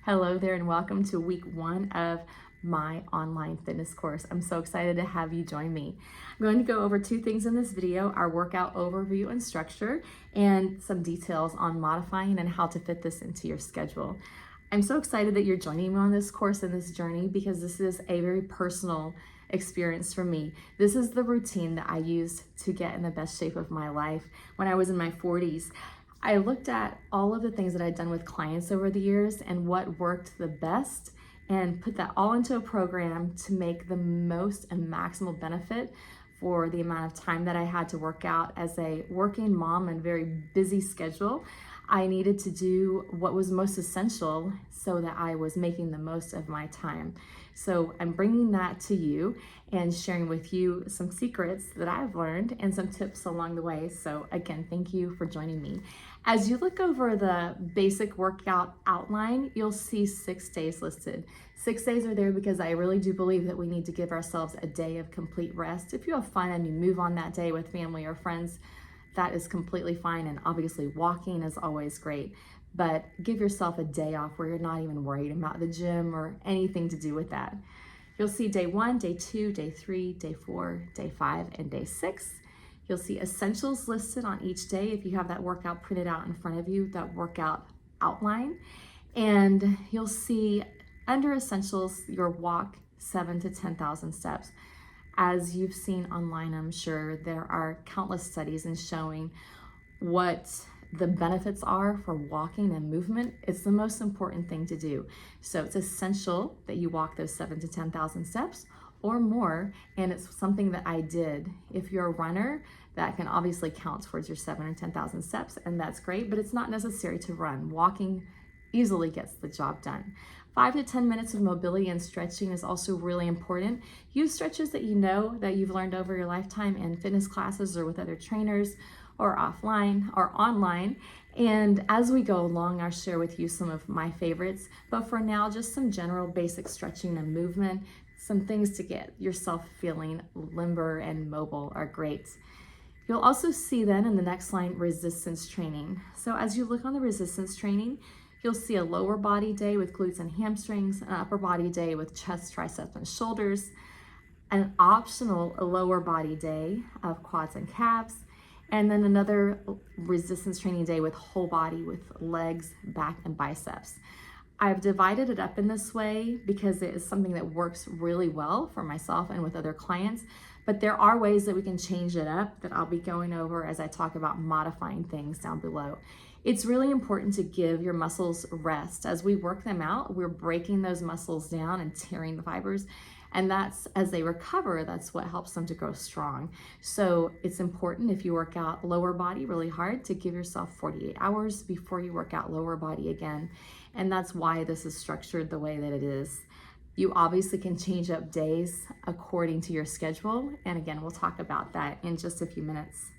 Hello there and welcome to week 1 of my online fitness course. I'm so excited to have you join me. I'm going to go over 2 things in this video, our workout overview and structure, and some details on modifying and how to fit this into your schedule. I'm so excited that you're joining me on this course and this journey because this is a very personal experience for me. This is the routine that I used to get in the best shape of my life when I was in my 40s. I looked at all of the things that I'd done with clients over the years and what worked the best and put that all into a program to make the most and maximal benefit for the amount of time that I had to work out. As a working mom and very busy schedule, I needed to do what was most essential so that I was making the most of my time. So I'm bringing that to you and sharing with you some secrets that I've learned and some tips along the way. So again, thank you for joining me. As you look over the basic workout outline, you'll see 6 days listed. 6 days are there because I really do believe that we need to give ourselves a day of complete rest. If you have fun and you move on that day with family or friends, that is completely fine. And obviously walking is always great, but give yourself a day off where you're not even worried about the gym or anything to do with that. You'll see day 1, day 2, day 3, day 4, day 5, and day 6. You'll see essentials listed on each day if you have that workout printed out in front of you, that workout outline. And you'll see under essentials, your walk 7,000 to 10,000 steps. As you've seen online, I'm sure there are countless studies in showing what the benefits are for walking and movement. It's the most important thing to do. So it's essential that you walk those 7,000 to 10,000 steps or more, and it's something that I did. If you're a runner, that can obviously count towards your 7,000 or 10,000 steps, and that's great, but it's not necessary to run. Walking easily gets the job done. 5 to 10 minutes of mobility and stretching is also really important. Use stretches that you know that you've learned over your lifetime in fitness classes or with other trainers or offline or online. And as we go along, I'll share with you some of my favorites, but for now, just some general basic stretching and movement, some things to get yourself feeling limber and mobile are great. You'll also see then in the next line, resistance training. So as you look on the resistance training, you'll see a lower body day with glutes and hamstrings, an upper body day with chest, triceps, and shoulders, an optional lower body day of quads and calves, and then another resistance training day with whole body with legs, back, and biceps. I've divided it up in this way because it is something that works really well for myself and with other clients, but there are ways that we can change it up that I'll be going over as I talk about modifying things down below. It's really important to give your muscles rest. As we work them out, we're breaking those muscles down and tearing the fibers. And that's, as they recover, that's what helps them to grow strong. So it's important if you work out lower body really hard to give yourself 48 hours before you work out lower body again. And that's why this is structured the way that it is. You obviously can change up days according to your schedule. And again, we'll talk about that in just a few minutes.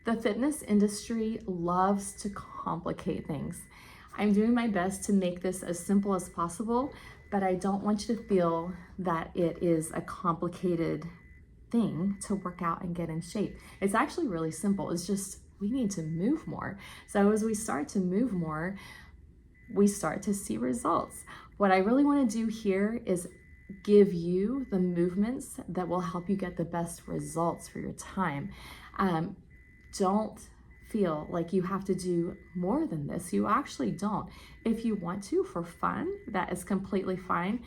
The fitness industry loves to complicate things. I'm doing my best to make this as simple as possible, but I don't want you to feel that it is a complicated thing to work out and get in shape. It's actually really simple. It's just we need to move more. So as we start to move more, we start to see results. What I really want to do here is give you the movements that will help you get the best results for your time. Don't feel like you have to do more than this. You actually don't. If you want to for fun, that is completely fine,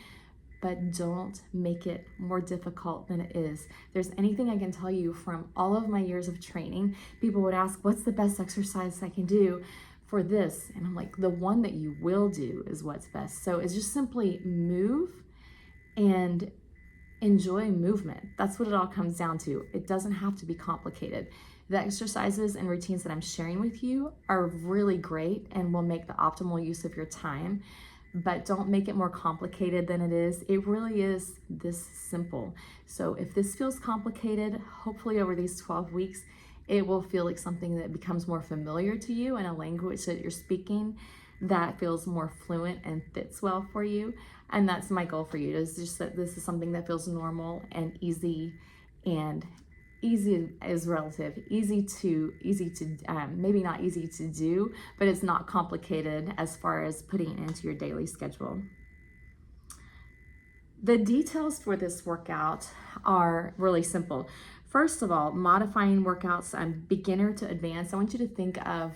but don't make it more difficult than it is. If there's anything I can tell you from all of my years of training, people would ask, what's the best exercise I can do for this? And I'm like, the one that you will do is what's best. So it's just simply move and enjoy movement. That's what it all comes down to. It doesn't have to be complicated. The exercises and routines that I'm sharing with you are really great and will make the optimal use of your time, but don't make it more complicated than it is. It really is this simple. So if this feels complicated, hopefully over these 12 weeks, it will feel like something that becomes more familiar to you in a language that you're speaking that feels more fluent and fits well for you. And that's my goal for you, is just that this is something that feels normal and easy and easy is relative. Easy to maybe not easy to do, but it's not complicated as far as putting it into your daily schedule. The details for this workout are really simple. First of all, modifying workouts, beginner to advanced. I want you to think of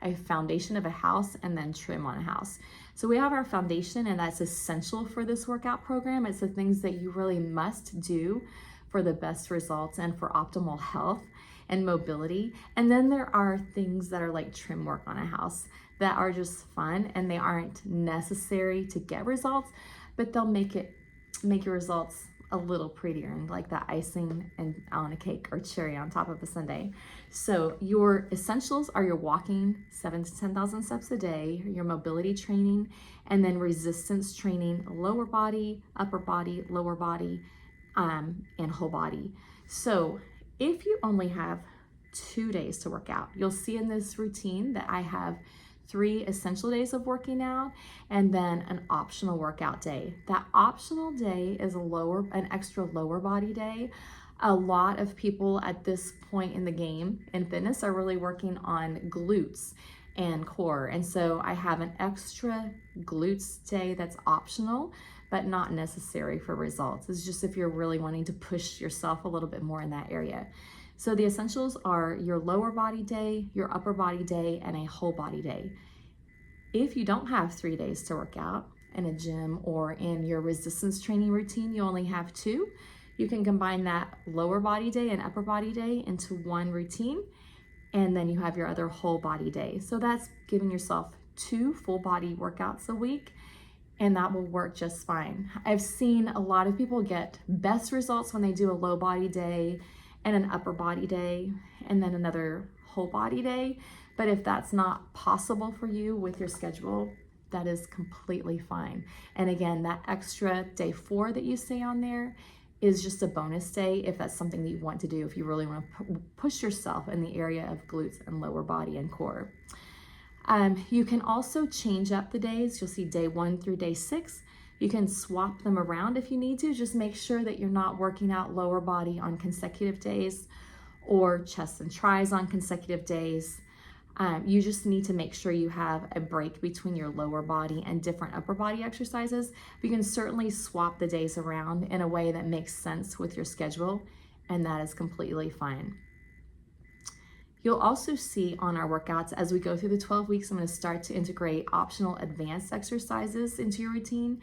a foundation of a house and then trim on a house. So we have our foundation, and that's essential for this workout program. It's the things that you really must do for the best results and for optimal health and mobility. And then there are things that are like trim work on a house that are just fun, and they aren't necessary to get results, but they'll make your results a little prettier, and like that icing on a cake or cherry on top of a sundae. So your essentials are your walking 7,000 to 10,000 steps a day, your mobility training, and then resistance training, lower body, upper body, lower body, and whole body. So if you only have 2 days to work out, you'll see in this routine that I have 3 essential days of working out and then an optional workout day. That optional day is an extra lower body day. A lot of people at this point in the game in fitness are really working on glutes and core. And so I have an extra glutes day that's optional, but not necessary for results. It's just if you're really wanting to push yourself a little bit more in that area. So the essentials are your lower body day, your upper body day, and a whole body day. If you don't have 3 days to work out in a gym or in your resistance training routine, you only have 2, you can combine that lower body day and upper body day into one routine, and then you have your other whole body day. So that's giving yourself 2 full body workouts a week, and that will work just fine. I've seen a lot of people get best results when they do a low body day and an upper body day and then another whole body day. But if that's not possible for you with your schedule, that is completely fine. And again, that extra day 4 that you see on there is just a bonus day if that's something that you want to do, if you really want to push yourself in the area of glutes and lower body and core. You can also change up the days. You'll see day 1 through day 6. You can swap them around if you need to. Just make sure that you're not working out lower body on consecutive days or chest and tris on consecutive days. You just need to make sure you have a break between your lower body and different upper body exercises. But you can certainly swap the days around in a way that makes sense with your schedule, and that is completely fine. You'll also see on our workouts as we go through the 12 weeks, I'm going to start to integrate optional advanced exercises into your routine.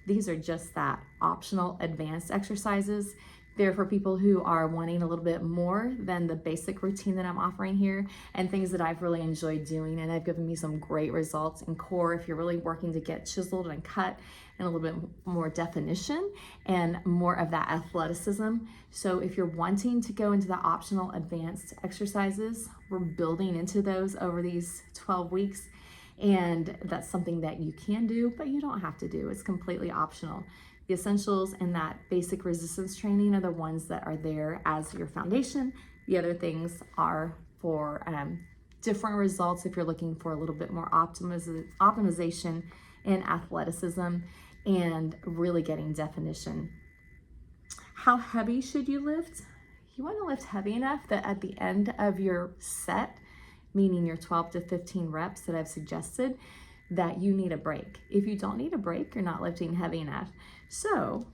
These are just that, optional advanced exercises. They're for people who are wanting a little bit more than the basic routine that I'm offering here, and things that I've really enjoyed doing, and have given me some great results in core if you're really working to get chiseled and cut and a little bit more definition and more of that athleticism. So if you're wanting to go into the optional advanced exercises, we're building into those over these 12 weeks. And that's something that you can do, but you don't have to do. It's completely optional. The essentials and that basic resistance training are the ones that are there as your foundation. The other things are for different results if you're looking for a little bit more optimization in athleticism and really getting definition. How heavy should you lift? You want to lift heavy enough that at the end of your set, meaning your 12 to 15 reps that I've suggested, that you need a break. If you don't need a break, you're not lifting heavy enough. So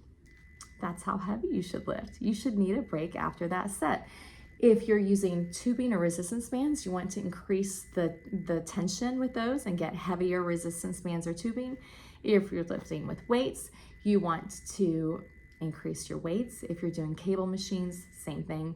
that's how heavy you should lift. You should need a break after that set. If you're using tubing or resistance bands, you want to increase the tension with those and get heavier resistance bands or tubing. If you're lifting with weights, you want to increase your weights. If you're doing cable machines, same thing.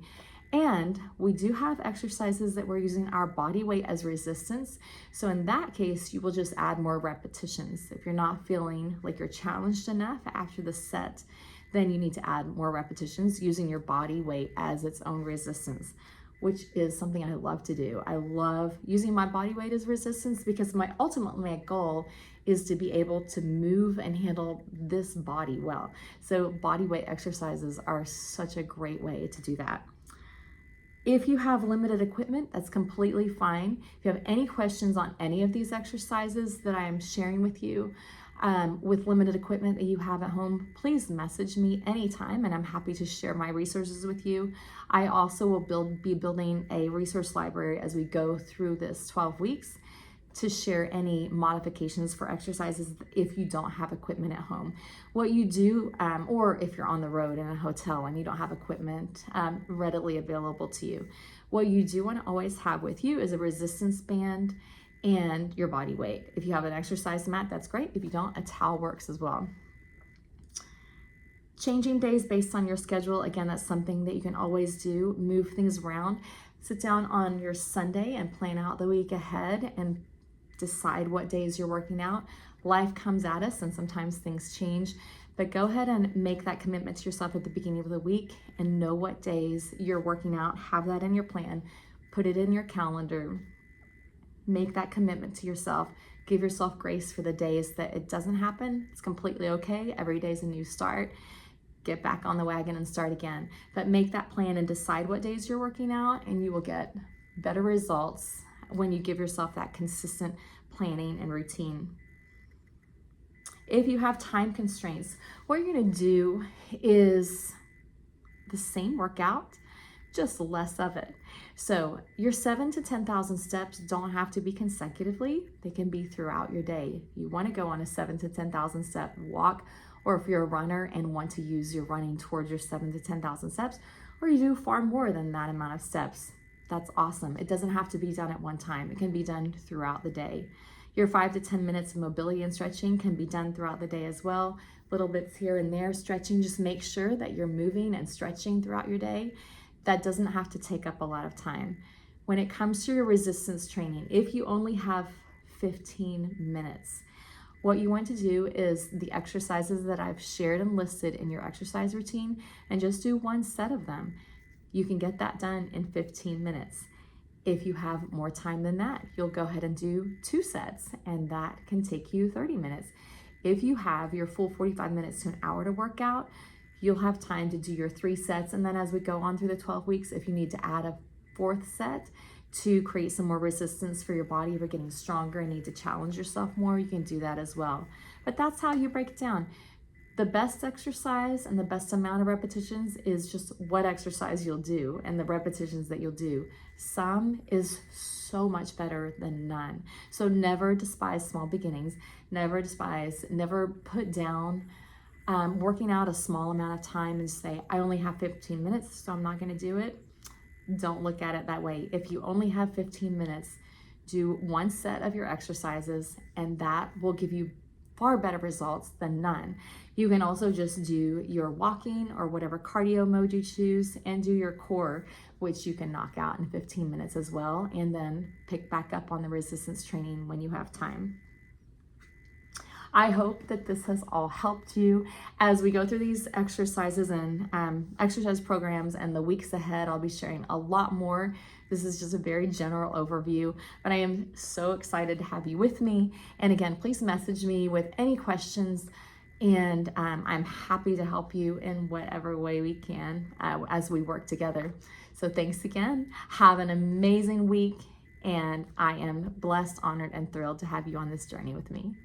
And we do have exercises that we're using our body weight as resistance. So in that case, you will just add more repetitions. If you're not feeling like you're challenged enough after the set, then you need to add more repetitions using your body weight as its own resistance, which is something I love to do. I love using my body weight as resistance because my goal is to be able to move and handle this body well. So body weight exercises are such a great way to do that. If you have limited equipment, that's completely fine. If you have any questions on any of these exercises that I am sharing with you, with limited equipment that you have at home, please message me anytime and I'm happy to share my resources with you. I also will be building a resource library as we go through this 12 weeks to share any modifications for exercises if you don't have equipment at home. What you do, or if you're on the road in a hotel and you don't have equipment readily available to you, what you do want to always have with you is a resistance band and your body weight. If you have an exercise mat, that's great. If you don't, a towel works as well. Changing days based on your schedule, again, that's something that you can always do. Move things around. Sit down on your Sunday and plan out the week ahead and decide what days you're working out. Life comes at us and sometimes things change, but go ahead and make that commitment to yourself at the beginning of the week and know what days you're working out. Have that in your plan. Put it in your calendar. Make that commitment to yourself. Give yourself grace for the days that it doesn't happen. It's completely okay. Every day is a new start. Get back on the wagon and start again. But make that plan and decide what days you're working out, and you will get better results when you give yourself that consistent planning and routine. If you have time constraints, what you're gonna do is the same workout, just less of it. So your 7,000 to 10,000 steps don't have to be consecutively. They can be throughout your day. You want to go on a 7,000 to 10,000 step walk, or if you're a runner and want to use your running towards your 7,000 to 10,000 steps, or you do far more than that amount of steps. That's awesome. It doesn't have to be done at one time. It can be done throughout the day. Your 5 to 10 minutes of mobility and stretching can be done throughout the day as well. Little bits here and there. Stretching, just make sure that you're moving and stretching throughout your day. That doesn't have to take up a lot of time. When it comes to your resistance training, if you only have 15 minutes, what you want to do is the exercises that I've shared and listed in your exercise routine and just do one set of them. You can get that done in 15 minutes. If you have more time than that, you'll go ahead and do 2 sets and that can take you 30 minutes. If you have your full 45 minutes to an hour to work out, you'll have time to do your 3 sets. And then as we go on through the 12 weeks, if you need to add a 4th set to create some more resistance for your body, if you're getting stronger and need to challenge yourself more, you can do that as well. But that's how you break it down. The best exercise and the best amount of repetitions is just what exercise you'll do and the repetitions that you'll do. Some is so much better than none. So never despise small beginnings. Never put down working out a small amount of time and say, I only have 15 minutes, so I'm not going to do it. Don't look at it that way. If you only have 15 minutes, do 1 set of your exercises, and that will give you far better results than none. You can also just do your walking or whatever cardio mode you choose and do your core, which you can knock out in 15 minutes as well, and then pick back up on the resistance training when you have time. I hope that this has all helped you as we go through these exercises and exercise programs, and the weeks ahead I'll be sharing a lot more. This is just a very general overview, but I am so excited to have you with me. And again, please message me with any questions, and I'm happy to help you in whatever way we can as we work together. So thanks again. Have an amazing week, and I am blessed, honored, and thrilled to have you on this journey with me.